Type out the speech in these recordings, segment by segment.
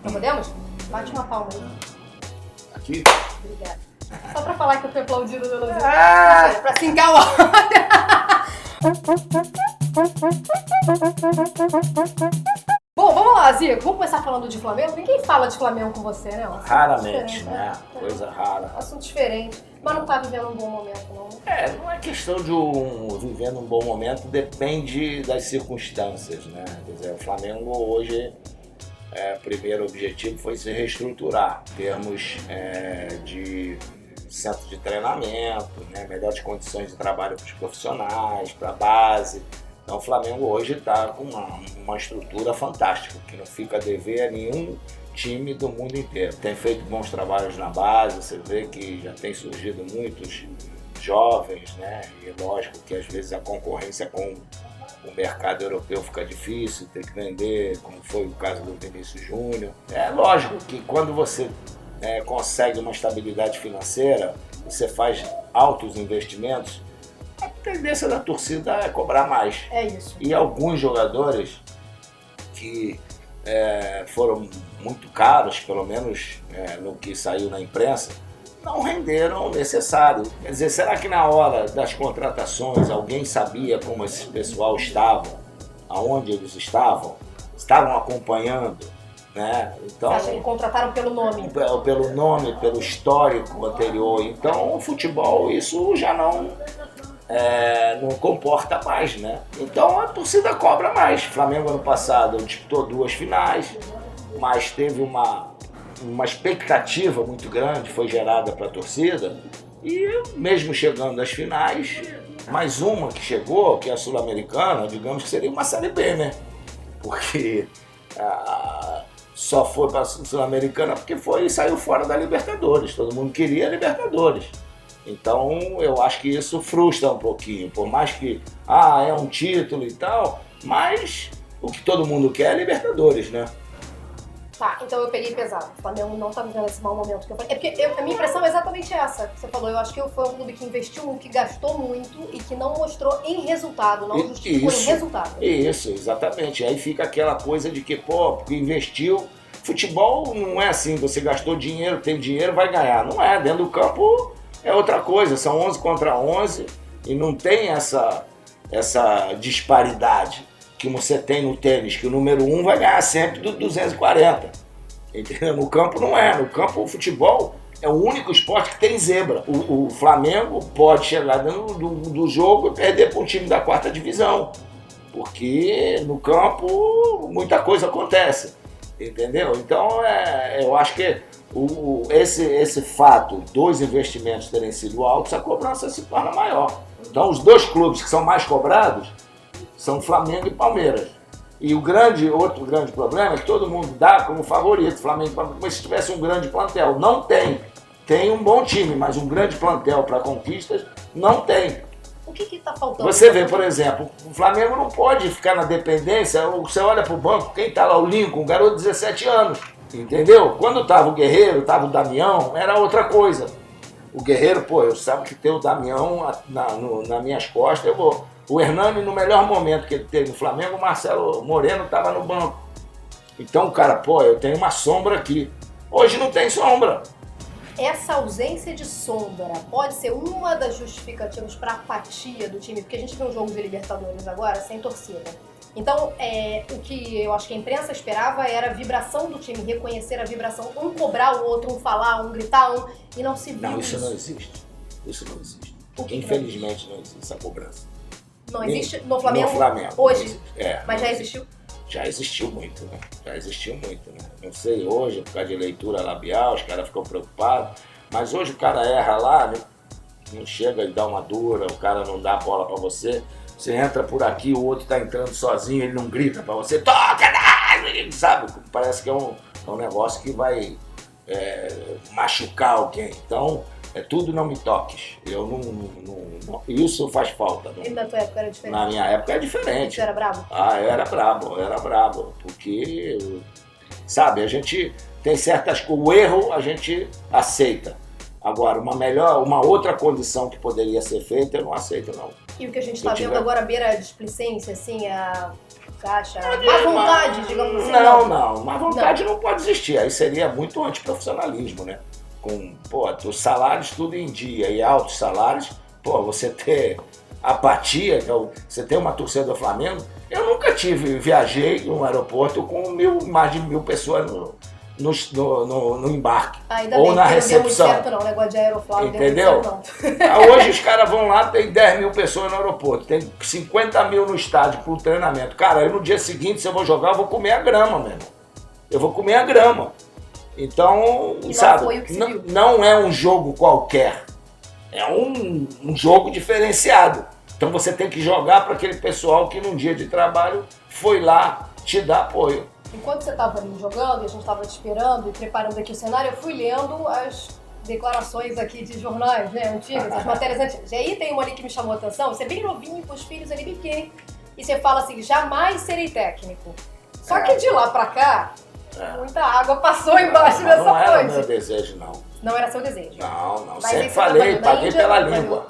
Não podemos? Bate uma palma aí. Aqui? Obrigada. Só pra falar que eu fui aplaudido no elogio. Ah! Pra sincar o ar. Bom, vamos lá, Zico. Vamos começar falando de Flamengo? Ninguém fala de Flamengo com você, né? Um assunto Raramente, diferente, né? Coisa rara. Assunto diferente. Mas não tá vivendo um bom momento, não. Não é questão de viver num bom momento, depende das circunstâncias, né? Quer dizer, o Flamengo hoje, o primeiro objetivo foi se reestruturar em termos de centro de treinamento, né? Melhores condições de trabalho para os profissionais, para a base. Então o Flamengo hoje está com uma estrutura fantástica, que não fica a dever a nenhum time do mundo inteiro. Tem feito bons trabalhos na base, você vê que já tem surgido muitos jovens, né? E lógico que às vezes a concorrência com o mercado europeu fica difícil, tem que vender, como foi o caso do Vinícius Júnior. É lógico que quando você consegue uma estabilidade financeira, você faz altos investimentos, a tendência da torcida é cobrar mais. É isso. E alguns jogadores que foram muito caros, pelo menos no que saiu na imprensa, não renderam o necessário. Quer dizer, será que na hora das contratações alguém sabia como esse pessoal estava, aonde eles estavam acompanhando, né? Então, Você acha que contrataram pelo nome? Pelo nome, pelo histórico anterior. Então, o futebol, isso já não comporta mais, né? Então a torcida cobra mais. O Flamengo ano passado disputou 2 finais, mas teve uma expectativa muito grande, foi gerada para a torcida, e mesmo chegando às finais, mais uma que chegou, que é a Sul-Americana, digamos que seria uma Série B, né? Porque só foi para a Sul-Americana porque saiu fora da Libertadores, todo mundo queria a Libertadores. Então eu acho que isso frustra um pouquinho, por mais que é um título e tal, mas o que todo mundo quer é Libertadores, né? Tá, então eu peguei pesado. O Flamengo não tá vivendo esse mau momento que eu falei. É porque a minha impressão é exatamente essa que você falou. Eu acho que foi um clube que investiu muito, que gastou muito e que não mostrou em resultado, não justificou em resultado. Isso, exatamente. Aí fica aquela coisa de que, porque investiu. Futebol não é assim, você gastou dinheiro, tem dinheiro, vai ganhar. Não é, dentro do campo é outra coisa, são 11 contra 11 e não tem essa disparidade que você tem no tênis, que o número 1 vai ganhar sempre do 240. Entendeu? No campo não é. No campo o futebol é o único esporte que tem zebra. O Flamengo pode chegar dentro do jogo e perder para um time da 4ª divisão. Porque no campo muita coisa acontece. Entendeu? Então eu acho que esse fato dos investimentos terem sido altos, a cobrança se torna maior. Então os 2 clubes que são mais cobrados são Flamengo e Palmeiras. E outro grande problema é que todo mundo dá como favorito Flamengo e Palmeiras, como se tivesse um grande plantel. Não tem. Tem um bom time, mas um grande plantel para conquistas não tem. O que está faltando? Você vê, por exemplo, o Flamengo não pode ficar na dependência. Você olha para o banco, quem está lá? O Lincoln, um garoto de 17 anos. Entendeu? Quando estava o Guerreiro, estava o Damião, era outra coisa. O Guerreiro, eu sabe que tem o Damião nas minhas costas, eu vou. O Hernani, no melhor momento que ele teve no Flamengo, o Marcelo Moreno estava no banco. Então, cara, eu tenho uma sombra aqui. Hoje não tem sombra. Essa ausência de sombra pode ser uma das justificativas para a apatia do time, porque a gente viu um jogo de Libertadores agora sem torcida. Então, o que eu acho que a imprensa esperava era a vibração do time, reconhecer a vibração, um cobrar o outro, um falar, um gritar, e não se viu. Não, isso não existe. Isso não existe. Infelizmente não existe essa cobrança. Não existe no Flamengo, hoje, mas já existiu? Já existiu muito, né? Não sei hoje, por causa de leitura labial, os caras ficam preocupados, mas hoje o cara erra lá, né? Não chega e dá uma dura, o cara não dá a bola pra você, você entra por aqui, o outro tá entrando sozinho, ele não grita pra você, toca, sabe? Parece que é um negócio que vai machucar alguém. Então, tudo não me toques. Eu não, isso faz falta. E na tua época era diferente? Na minha época era diferente. Você era brabo? Era brabo. Porque, sabe, a gente tem certas coisas, o erro a gente aceita. Agora, uma outra condição que poderia ser feita, eu não aceito, não. E o que a gente está vendo agora beira a displicência, assim, Caixa? Má vontade, digamos assim? Não. Má vontade não pode existir. Aí seria muito antiprofissionalismo, né? Com, os salários tudo em dia e altos salários, você ter apatia, você ter uma torcida do Flamengo. Eu nunca viajei no aeroporto com mais de 1.000 pessoas no embarque. Ainda ou bem, na que recepção. Não deu muito certo, não. O negócio de Aeroflot entendeu? Não deu muito certo, não. Hoje os caras vão lá, tem 10.000 pessoas no aeroporto, tem 50.000 no estádio pro treinamento. Cara, aí no dia seguinte, se eu vou jogar, eu vou comer a grama mesmo. Eu vou comer a grama. Então, sabe, não é um jogo qualquer. É um jogo diferenciado. Então você tem que jogar para aquele pessoal que num dia de trabalho foi lá te dar apoio. Enquanto você estava ali jogando e a gente estava te esperando e preparando aqui o cenário, eu fui lendo as declarações aqui de jornais, né, antigas, as matérias antigas. E aí tem uma ali que me chamou a atenção, você é bem novinho, com os filhos ali bem pequenos, e você fala assim, jamais serei técnico. Só que de lá pra cá, muita água passou embaixo dessa ponte. Não era meu desejo, não. Não era seu desejo? Não. Mas sempre falei, paguei pela língua.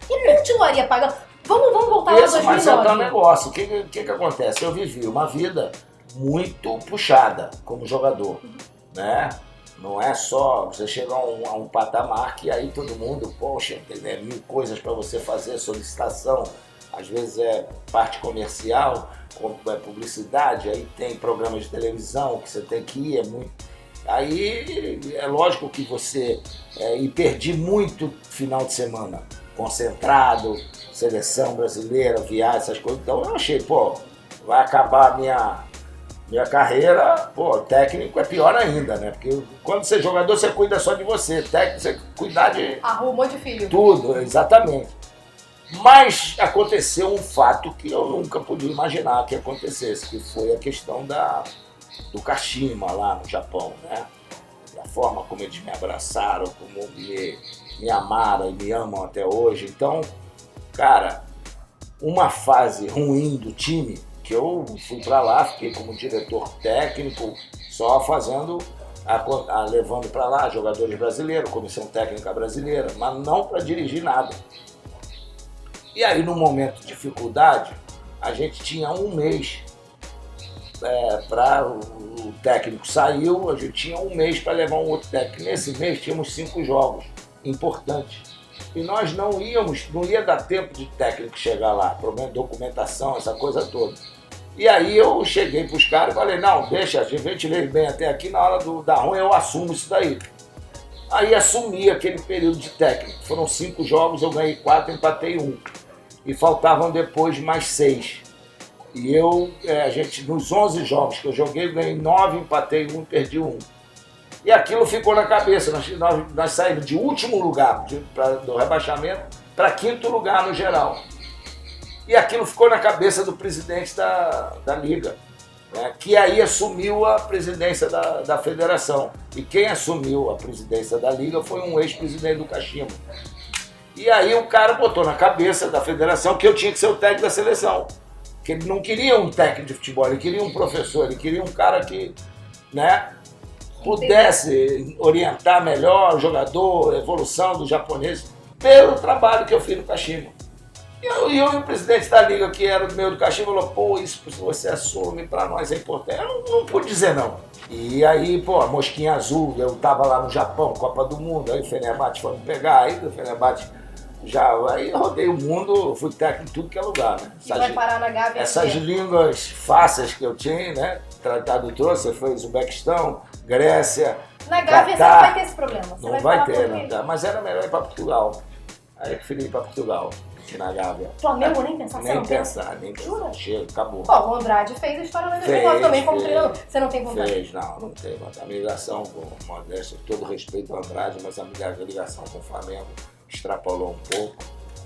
E continuaria pagando. Vamos voltar lá para 2009. Mas é o negócio. O que acontece? Eu vivi uma vida muito puxada como jogador, né? Não é só você chegar a um patamar que aí todo mundo, poxa, tem 1.000 coisas para você fazer, solicitação, às vezes é parte comercial, é publicidade, aí tem programas de televisão que você tem que ir, é muito. Aí é lógico que você e perdi muito final de semana, concentrado, seleção brasileira, viagem, essas coisas. Então eu achei, vai acabar a minha carreira, técnico é pior ainda, né? Porque quando você é jogador, você cuida só de você, técnico, você cuidar de... Arruma um monte de filho. Tudo, exatamente. Mas aconteceu um fato que eu nunca podia imaginar que acontecesse, que foi a questão do Kashima lá no Japão, né? Da forma como eles me abraçaram, como me amaram e me amam até hoje. Então, cara, uma fase ruim do time, que eu fui para lá, fiquei como diretor técnico, só fazendo, levando para lá jogadores brasileiros, comissão técnica brasileira, mas não para dirigir nada. E aí, no momento de dificuldade, a gente tinha um mês o técnico saiu, a gente tinha um mês para levar um outro técnico. Nesse mês tínhamos 5 jogos importantes. E nós não ia dar tempo de técnico chegar lá, problema de documentação, essa coisa toda. E aí eu cheguei para os caras e falei, não, deixa, a gente veio bem até aqui, na hora da ruim eu assumo isso daí. Aí assumi aquele período de técnico. Foram 5 jogos, eu ganhei 4, empatei 1. E faltavam depois mais 6. E nos 11 jogos que eu joguei, eu ganhei 9, empatei 1 e perdi 1. E aquilo ficou na cabeça, nós saímos de último lugar do rebaixamento para 5º lugar no geral. E aquilo ficou na cabeça do presidente da Liga, né, que aí assumiu a presidência da federação. E quem assumiu a presidência da Liga foi um ex-presidente do Kashima. E aí o cara botou na cabeça da federação que eu tinha que ser o técnico da seleção. Que ele não queria um técnico de futebol, ele queria um professor, ele queria um cara que, né, pudesse orientar melhor o jogador, a evolução do japonês, pelo trabalho que eu fiz no Kashima. E eu e o presidente da Liga, que era do meio do Kashima, falou, isso que você assume, para nós é importante. Eu não pude dizer não. E aí, a mosquinha azul, eu tava lá no Japão, Copa do Mundo, aí o Fenerbahçe foi me pegar, aí o Fenerbahçe aí eu rodei o mundo, fui técnico em tudo que é lugar, né? E vai parar na Gávea. Essas línguas fáceis que eu tinha, né? Tratado trouxe, foi Uzbequistão, Grécia, na Gávea Catar. você não vai ter esse problema. Você não vai ter, não. Mas era melhor ir para Portugal. Aí eu preferi ir para Portugal, que na Gávea. Flamengo nem pensar, nem pensar. Jura? Chega, acabou. O Andrade fez a história da 2009 também como treinador. Você não tem vontade? Não tem vontade. A minha ligação com o Modesto, todo respeito ao Andrade, mas a minha ligação com o Flamengo extrapolou um pouco.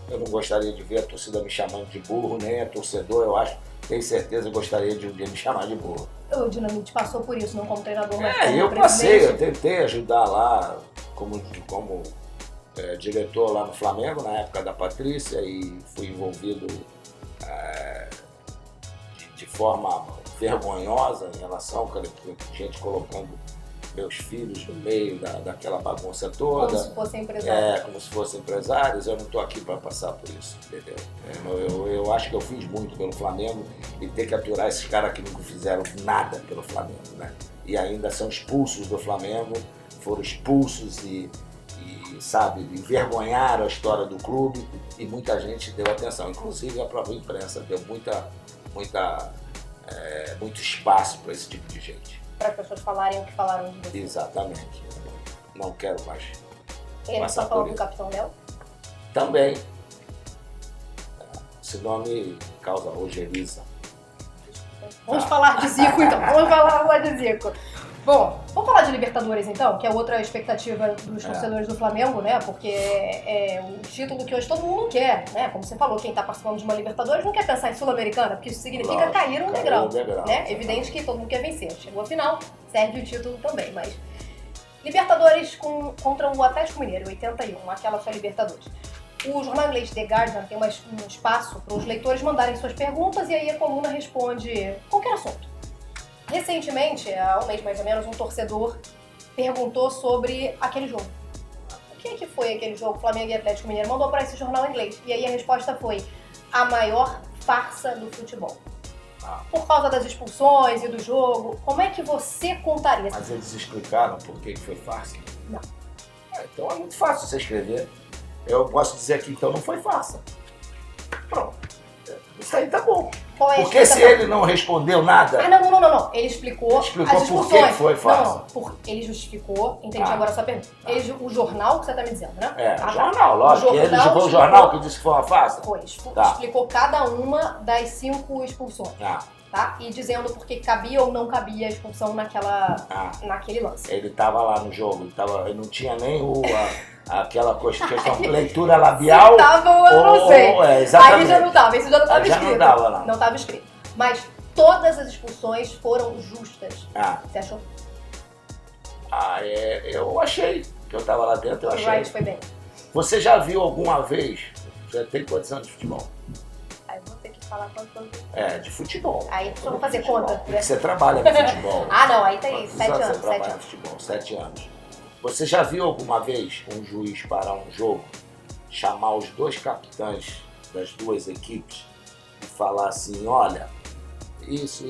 Eu não gostaria de ver a torcida me chamando de burro, nem a torcedor, tenho certeza, gostaria de um dia me chamar de burro. O Dinamite passou por isso, não como treinador, mas como eu passei, eu tentei ajudar lá como diretor lá no Flamengo, na época da Patrícia, e fui envolvido de forma vergonhosa em relação a gente colocando meus filhos no meio daquela bagunça toda. Como se fossem empresários. Como se fossem empresários. Eu não estou aqui para passar por isso, entendeu? Eu acho que eu fiz muito pelo Flamengo e ter que aturar esses caras que nunca fizeram nada pelo Flamengo, né? E ainda são expulsos do Flamengo, foram expulsos e sabe, envergonharam a história do clube e muita gente deu atenção, inclusive a própria imprensa deu muito espaço para esse tipo de gente. Para as pessoas falarem o que falaram de você. Exatamente. Não quero mais. Ele só falou do Capitão Léo? Também. Esse nome causa ojeriza. Vamos falar de Zico então, vamos falar de Zico. Bom, vamos falar de Libertadores então, que é outra expectativa dos torcedores do Flamengo, né? Porque é um título que hoje todo mundo quer, né? Como você falou, quem tá participando de uma Libertadores não quer pensar em Sul-Americana, porque isso significa cair um degrau, né? É evidente que todo mundo quer vencer. Chegou a final, serve o título também, mas... Libertadores contra o Atlético Mineiro, 81, aquela foi a Libertadores. O jornal inglês The Guardian tem um espaço para os leitores mandarem suas perguntas e aí a coluna responde qualquer assunto. Recentemente, há um mês mais ou menos, um torcedor perguntou sobre aquele jogo. O que foi aquele jogo, Flamengo e Atlético Mineiro? Mandou para esse jornal inglês. E aí a resposta foi a maior farsa do futebol. Por causa das expulsões e do jogo, como é que você contaria? Mas eles explicaram por que foi farsa? Não. Então é muito fácil você escrever. Eu posso dizer aqui, então não foi farsa. Pronto. Isso aí tá bom. Porque se ele não respondeu nada... Não. Ele explicou as expulsões. Por que foi farsa. Ele justificou, entendi agora a sua pergunta. O jornal que você tá me dizendo, né? Jornal, lógico. Ele foi o jornal que disse que foi uma farsa? Foi. Explicou cada uma das 5 expulsões. Tá? E dizendo porque cabia ou não cabia a expulsão naquele lance. Ele tava lá no jogo, ele não tinha nem aquela questão de leitura labial. Eu não sei. Exatamente. Aí já não tava, isso já não tava escrito. Não tava lá. Não tava escrito. Mas todas as expulsões foram justas. Você achou? Eu achei. Que eu tava lá dentro, eu achei. O Wright foi bem. Você já viu alguma vez, já tem quantos anos de futebol? Eu vou ter que falar quantos anos. De futebol. Aí só vou fazer conta. Porque você trabalha no futebol. Não, aí tem 7 anos. Você trabalha no futebol, 7 anos. Você já viu alguma vez um juiz parar um jogo, chamar os 2 capitães das 2 equipes e falar assim, olha, isso,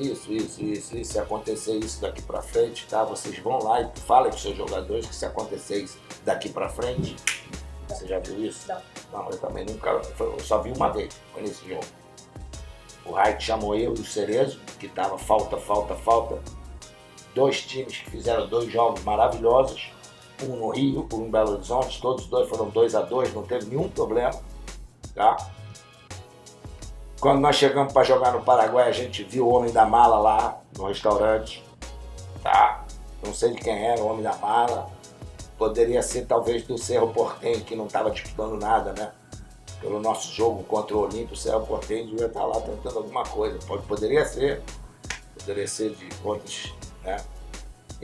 se acontecer isso daqui pra frente, tá? Vocês vão lá e falem com os seus jogadores que se acontecer isso daqui pra frente. Você já viu isso? Não, eu também nunca, eu só vi uma vez, foi nesse jogo. O Wright chamou eu e o Cerezo, que tava falta. 2 times que fizeram 2 jogos maravilhosos. Um no Rio, um em Belo Horizonte, todos os 2 foram 2-2, não teve nenhum problema, tá? Quando nós chegamos para jogar no Paraguai, a gente viu o homem da mala lá no restaurante, tá? Não sei de quem era o homem da mala, poderia ser talvez do Cerro Porteño, que não estava disputando nada, né? Pelo nosso jogo contra o Olímpio, o Cerro Porteño devia estar lá tentando alguma coisa, poderia ser de outros, né?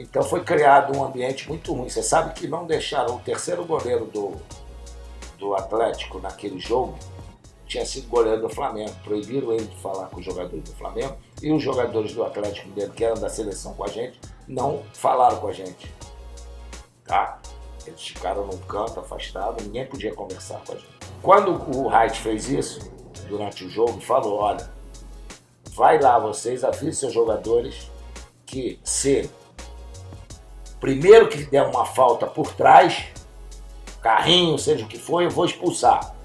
Então foi criado um ambiente muito ruim. Você sabe que não deixaram o terceiro goleiro do Atlético naquele jogo, tinha sido goleiro do Flamengo. Proibiram ele de falar com os jogadores do Flamengo e os jogadores do Atlético Mineiro, que eram da seleção com a gente, não falaram com a gente. Tá? Eles ficaram num canto afastado, ninguém podia conversar com a gente. Quando o Wright fez isso, durante o jogo, falou, olha, vai lá vocês, avisem seus jogadores que se primeiro que der uma falta por trás, carrinho, seja o que for, eu vou expulsar.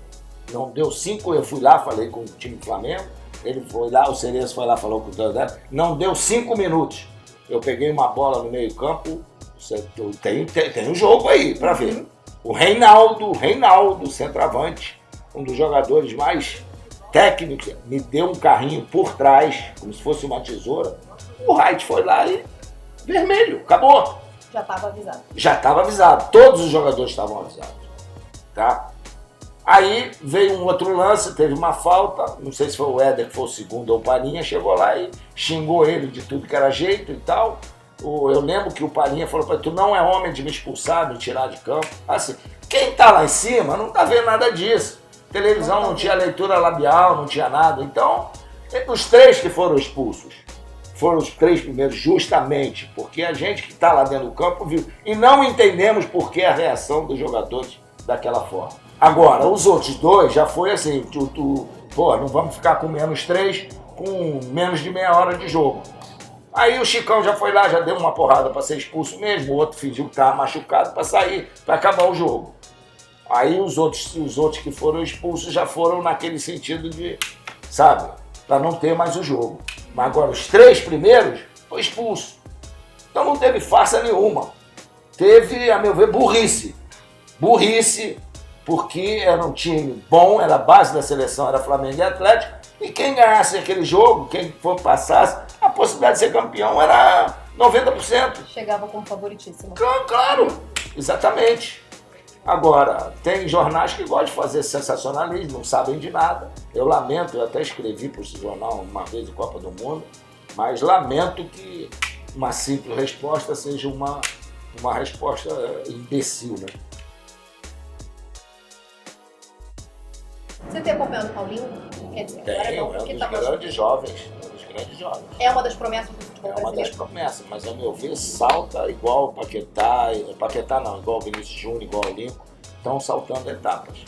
Não deu 5, eu fui lá, falei com o time do Flamengo, ele foi lá, o Cerezo foi lá, falou com o Dandé, não deu 5 minutos. Eu peguei uma bola no meio campo, tem um jogo aí pra ver. O Reinaldo, centroavante, um dos jogadores mais técnicos, me deu um carrinho por trás, como se fosse uma tesoura. O Wright foi lá e vermelho, acabou. Já estava avisado. Todos os jogadores estavam avisados. Tá? Aí veio um outro lance, teve uma falta, não sei se foi o Éder que foi o segundo ou o Paninha, chegou lá e xingou ele de tudo que era jeito e tal. Eu lembro que o Paninha falou para ele, tu não é homem de me expulsar, me tirar de campo. Assim, quem tá lá em cima não tá vendo nada disso. Televisão não tinha leitura labial, não tinha nada. Então, os 3 que foram expulsos, foram os 3 primeiros justamente porque a gente que está lá dentro do campo viu e não entendemos por que a reação dos jogadores daquela forma. Agora, os outros 2 já foi assim, pô, não vamos ficar com -3 com menos de meia hora de jogo. Aí o Chicão já foi lá, já deu uma porrada para ser expulso mesmo, o outro fingiu que estava machucado para sair, para acabar o jogo. Aí os outros que foram expulsos já foram naquele sentido de, sabe, para não ter mais o jogo. Mas agora os 3 primeiros foi expulso. Então não teve farsa nenhuma. Teve, a meu ver, burrice. Burrice, porque era um time bom, era a base da seleção, era Flamengo e Atlético, e quem ganhasse aquele jogo, quem for passasse, a possibilidade de ser campeão era 90%. Chegava como favoritíssimo. Claro, exatamente. Agora, tem jornais que gostam de fazer sensacionalismo, não sabem de nada. Eu lamento, eu até escrevi para esse jornal uma vez de Copa do Mundo, mas lamento que uma simples resposta seja uma resposta imbecil, né? Você tem acompanhado o Paulinho? Quer dizer, agora não, porque é um tá dos grandes jovens. É uma das promessas do futebol É uma brasileiro. das promessas, mas ao meu ver salta igual o Paquetá não, igual o Vinícius Júnior, igual o Lincoln, estão saltando etapas.